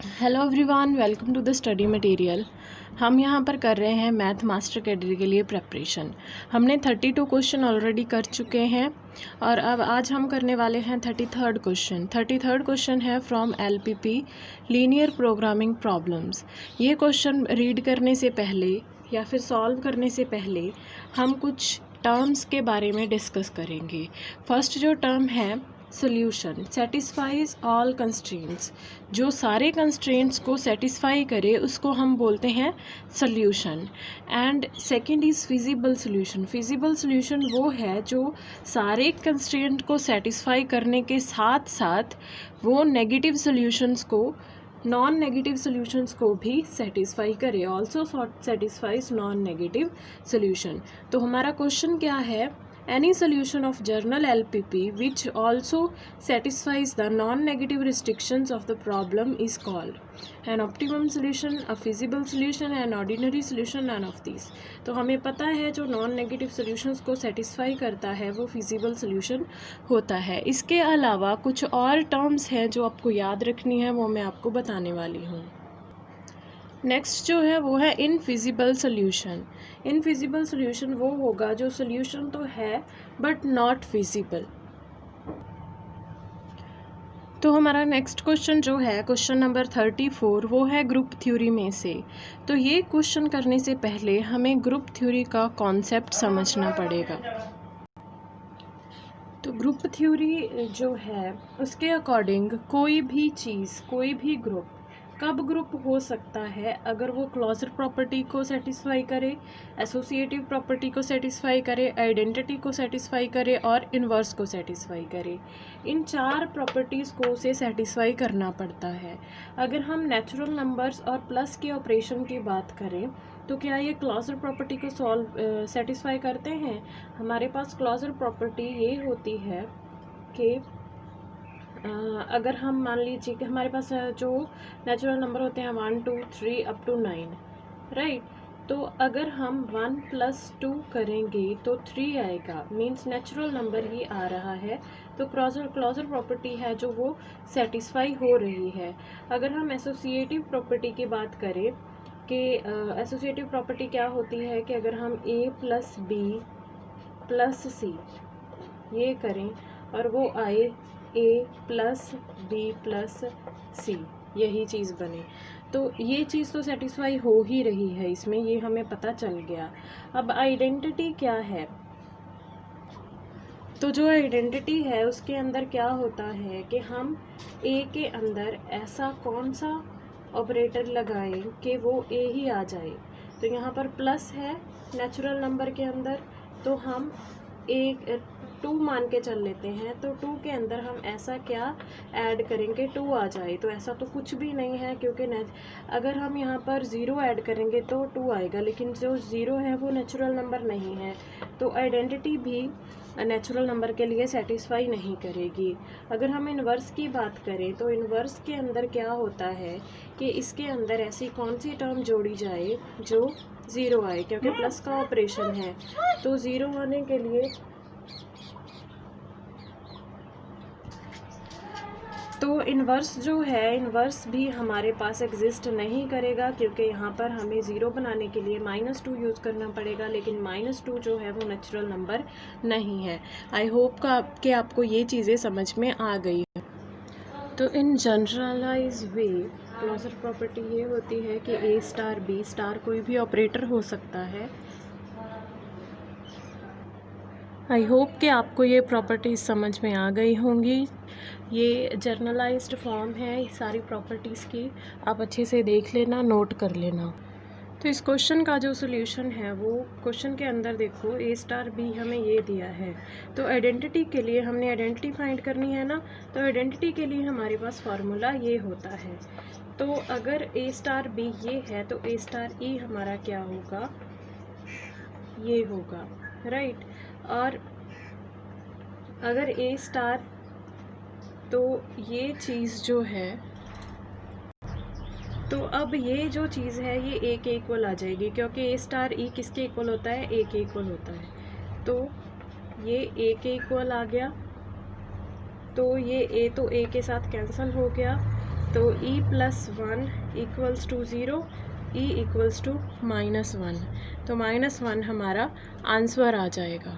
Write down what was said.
Hello everyone, welcome to the study material. हम यहाँ पर कर रहे हैं मैथ मास्टर कैडर के लिए प्रेपरेशन। हमने 32 क्वेश्चन ऑलरेडी कर चुके हैं और अब आज हम करने वाले हैं 33rd क्वेश्चन। 33rd क्वेश्चन है from LPP linear programming problems. ये क्वेश्चन रीड करने से पहले या फिर सॉल्व करने से पहले हम कुछ टर्म्स के बारे में डिस्कस करेंगे। फर्स्ट जो टर्म है सोल्यूशन, सेटिस्फाइज ऑल कंस्ट्रेंट्स। जो सारे कंस्ट्रेंट्स को सेटिस्फाई करे उसको हम बोलते हैं solution. And second is feasible solution. Feasible solution वो है जो सारे कंस्ट्रेंट को सेटिस्फाई करने के साथ साथ वो नेगेटिव सोल्यूशंस को नॉन नेगेटिव सोल्यूशंस को भी सेटिस्फाई करे, also satisfies non negative solution. तो हमारा क्वेश्चन क्या है? Any solution of journal LPP which also satisfies the non-negative restrictions of the problem is called an optimum solution, a feasible solution, an ordinary solution, none of these। तो हमें पता है जो non negative solutions को satisfy करता है वो feasible solution होता है। इसके अलावा कुछ और टर्म्स हैं जो आपको याद रखनी है, वो मैं आपको बताने वाली हूँ। नेक्स्ट जो है वो है इनफिजिबल सोल्यूशन। इनफिजिबल सोल्यूशन वो होगा जो सोल्यूशन तो है बट नॉट फिजिबल। तो हमारा नेक्स्ट क्वेश्चन जो है क्वेश्चन नंबर 34, वो है ग्रुप थ्योरी में से। तो ये क्वेश्चन करने से पहले हमें ग्रुप थ्योरी का कॉन्सेप्ट समझना पड़ेगा। तो ग्रुप थ्योरी जो है उसके अकॉर्डिंग कोई भी चीज़, कोई भी ग्रुप कब ग्रुप हो सकता है? अगर वो क्लॉजर प्रॉपर्टी को सेटिस्फाई करे, एसोसिएटिव प्रॉपर्टी को सेटिस्फाई करे, आइडेंटिटी को सेटिस्फाई करे और इन्वर्स को सेटिस्फाई करे। इन चार प्रॉपर्टीज़ को उसे सेटिस्फाई करना पड़ता है। अगर हम नेचुरल नंबर्स और प्लस के ऑपरेशन की बात करें तो क्या ये क्लॉजर प्रॉपर्टी को सेटिस्फाई करते हैं? हमारे पास क्लॉजर प्रॉपर्टी ये होती है कि अगर हम मान लीजिए कि हमारे पास जो नेचुरल नंबर होते हैं 1 2 3 अप टू 9, राइट। तो अगर हम 1 + 2 करेंगे तो 3 आएगा, मींस नेचुरल नंबर ही आ रहा है। तो क्लॉजर प्रॉपर्टी है जो वो सेटिस्फाई हो रही है। अगर हम एसोसिएटिव प्रॉपर्टी की बात करें कि एसोसिएटिव प्रॉपर्टी क्या होती है कि अगर हम a + b + c ये करें और वो आए a + b + c, यही चीज़ बने, तो ये चीज़ तो सेटिस्फाई हो ही रही है इसमें, ये हमें पता चल गया। अब आइडेंटिटी क्या है? तो जो आइडेंटिटी है उसके अंदर क्या होता है कि हम a के अंदर ऐसा कौन सा ऑपरेटर लगाएं कि वो a ही आ जाए। तो यहाँ पर प्लस है नेचुरल नंबर के अंदर, तो हम एक 2 मान के चल लेते हैं। तो 2 के अंदर हम ऐसा क्या ऐड करेंगे 2 आ जाए? तो ऐसा तो कुछ भी नहीं है, क्योंकि अगर हम यहाँ पर 0 ऐड करेंगे तो 2 आएगा, लेकिन जो 0 है वो नेचुरल नंबर नहीं है। तो आइडेंटिटी भी नेचुरल नंबर के लिए सेटिस्फाई नहीं करेगी। अगर हम इन्वर्स की बात करें तो इन्वर्स के अंदर क्या होता है कि इसके अंदर ऐसी कौन सी टर्म जोड़ी जाए जो 0 आए, क्योंकि प्लस का ऑपरेशन है। तो 0 आने के लिए तो इन्वर्स जो है, इन्वर्स भी हमारे पास एग्जिस्ट नहीं करेगा, क्योंकि यहाँ पर हमें 0 बनाने के लिए -2 यूज़ करना पड़ेगा, लेकिन -2 जो है वो नेचुरल नंबर नहीं है। आई होप कि आपको ये चीज़ें समझ में आ गई है। तो इन जनरलाइज वे क्लॉजर प्रॉपर्टी ये होती है कि a * b कोई भी ऑपरेटर हो सकता है। आई होप कि आपको ये प्रॉपर्टीज़ समझ में आ गई होंगी। ये जर्नलाइज्ड फॉर्म है सारी प्रॉपर्टीज़ की, आप अच्छे से देख लेना, नोट कर लेना। तो इस क्वेश्चन का जो सोल्यूशन है वो क्वेश्चन के अंदर देखो a * b हमें ये दिया है। तो आइडेंटिटी के लिए हमने आइडेंटिटी फाइंड करनी है ना, तो आइडेंटिटी के लिए हमारे पास फार्मूला ये होता है। तो अगर a * b ये है तो a * e हमारा क्या होगा? ये होगा, राइट। और अगर a * तो ये चीज़ जो है, तो अब ये जो चीज़ है ये a के इक्वल आ जाएगी, क्योंकि a * e किसके इक्वल होता है? a के इक्वल होता है। तो ये a के इक्वल आ गया, तो ये a तो a के साथ कैंसिल हो गया। तो e+1 equals to 0, e equals to -1, तो -1 हमारा आंसर आ जाएगा।